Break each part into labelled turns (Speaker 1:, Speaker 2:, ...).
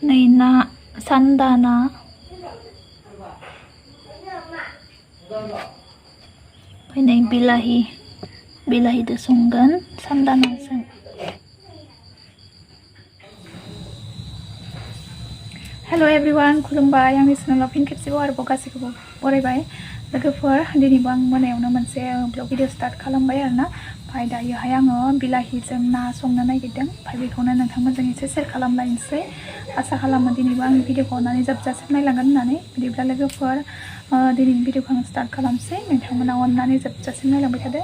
Speaker 1: Này na sandana. Cái này Bilahi. Bilahi itu sunggan, sandana sung. Hello everyone, खुलुमबाय आंनि चेनेलाव fin खेबसेबाव आरोबाव गासैखौबो बरायबाय लोगोफोर दिनैबो आं मोनायावनो मोनसे ब्लग भिडिअ स्टार्ट खालामबाय आरोना ओमफ्राय दायोहाय आङो बिलाहिजों ना संनो नागिरदों ओमफ्राय बेखौनो नोंथांमोनजों एसे शेयार खालामलायनोसै आसा खालामो दिनैबो आंनि भिडिअखौ अननानै जोबजासिम नायलांगोन होननानै बिदिब्ला लोगोफोर दिनैनि भिडिअखौ आं स्टार्ट खालामसै नोंथांमोना अननानै जोबजासिम नायलांबाय थादो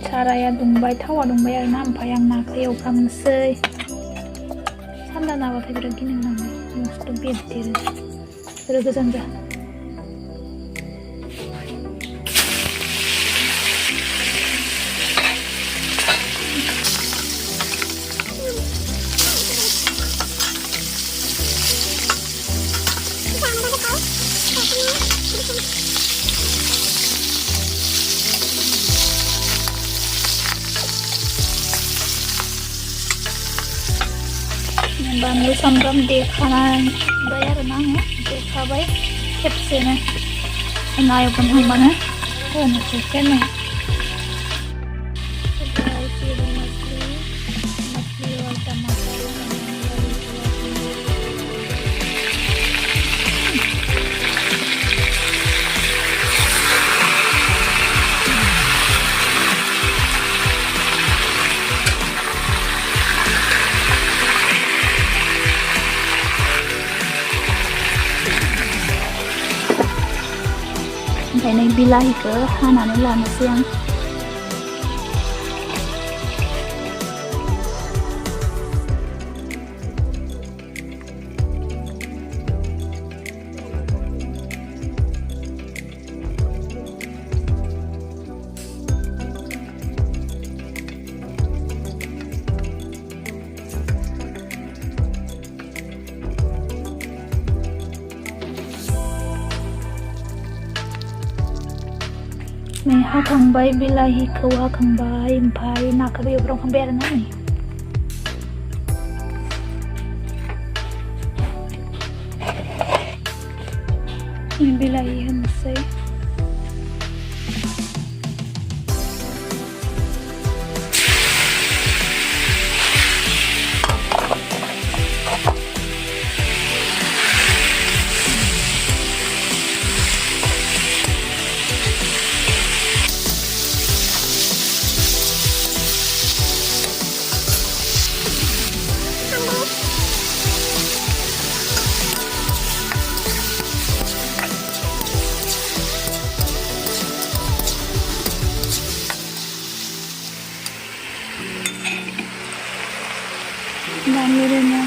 Speaker 1: साराया दुंबाय थावा दुंबाय आरोना ओमफ्राय आं नाखौ एवफ्रामनोसै Sandana apa favorite gini namanya, mesti bedir, terus kesannya. Bantu sambram dekanan bayar nang dekabai kepsene nayo pun mana kan chicken Cái này Bilahi ke hanane lanasai ang Nih hakangbai Bilahi kau hakangbai empai nak kabe orang kamber nani. Ini Bilahi hamsai. Dan yurena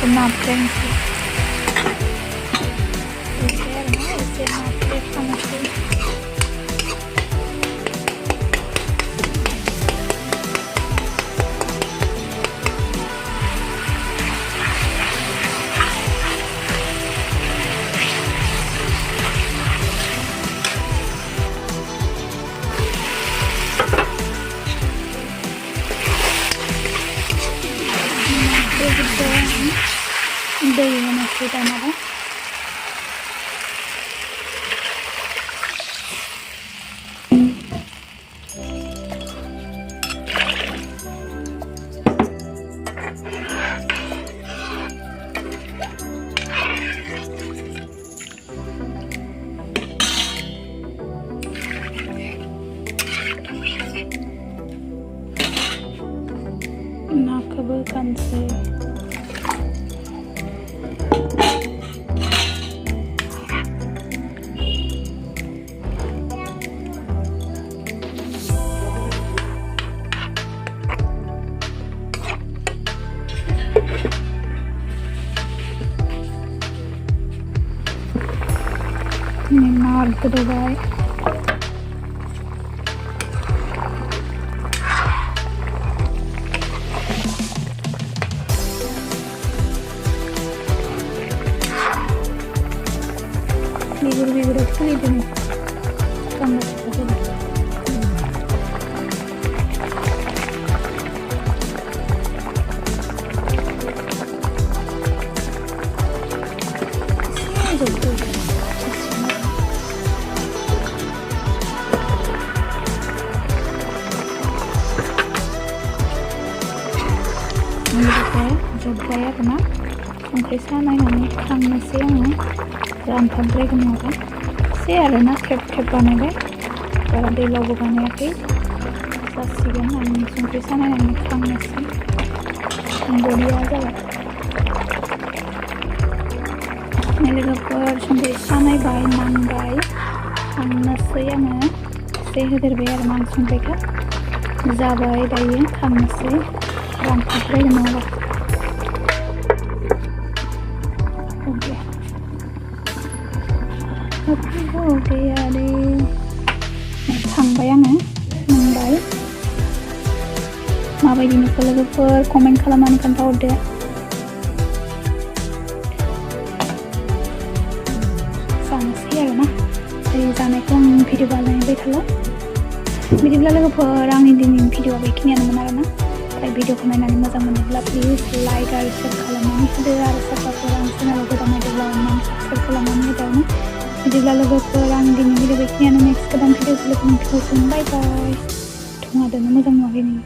Speaker 1: kenapa sih? Đây là cái tay nào đó. Nakabulkan sih. बिराद गोदौबाय बिगुर खुलिदों जोब्बाय आरोना संख्रि सानायनानै खांनोसै आङो रानथाबद्रायगोन नङाबा एसे आरोना थेब बानायबाय बारा दैलावबो बानायाखै जासिगोन आं संख्रि सानायनानै खांनोसै बरिया जाबाय लोगोफोर संख्रि सानायबाय नांबाय खांनोसै आङो एसे होदेरबाय आरोना आं संख्रिखौ जाबाय दायो खांनोसै रानथाबद्रायगोन नङाबा खांबाय आङो मोनबाय माबायदि नुखो लोगोफोर कमेन्ट खालामनानै खोन्थाहरदो जानोसै आरोना जानायखौ आं भिडिअ बानायबाय थाला बिदिब्ला लोगोफोर आंनि दिनैनि भिडिअआ बेखिनियानोमोन आरोना भिडिअखौ नायनानै मोजां मोनोब्ला प्लिज लाइक आरो शेयार खालामनानै होदो आरो सोरबाफोर आं चेनेलाव गोदान नायदोंब्ला अननानै साबस्क्राइब खालामनानै होदो बिदिब्ला लोगोफोर आं दिनैनि भिडिअ बेखिनियानो नेक्स्ट गोदान भिडिअ लोगो मोनफिनगोन बाय बाय थङादोनो मोजां नुवाखै नोङो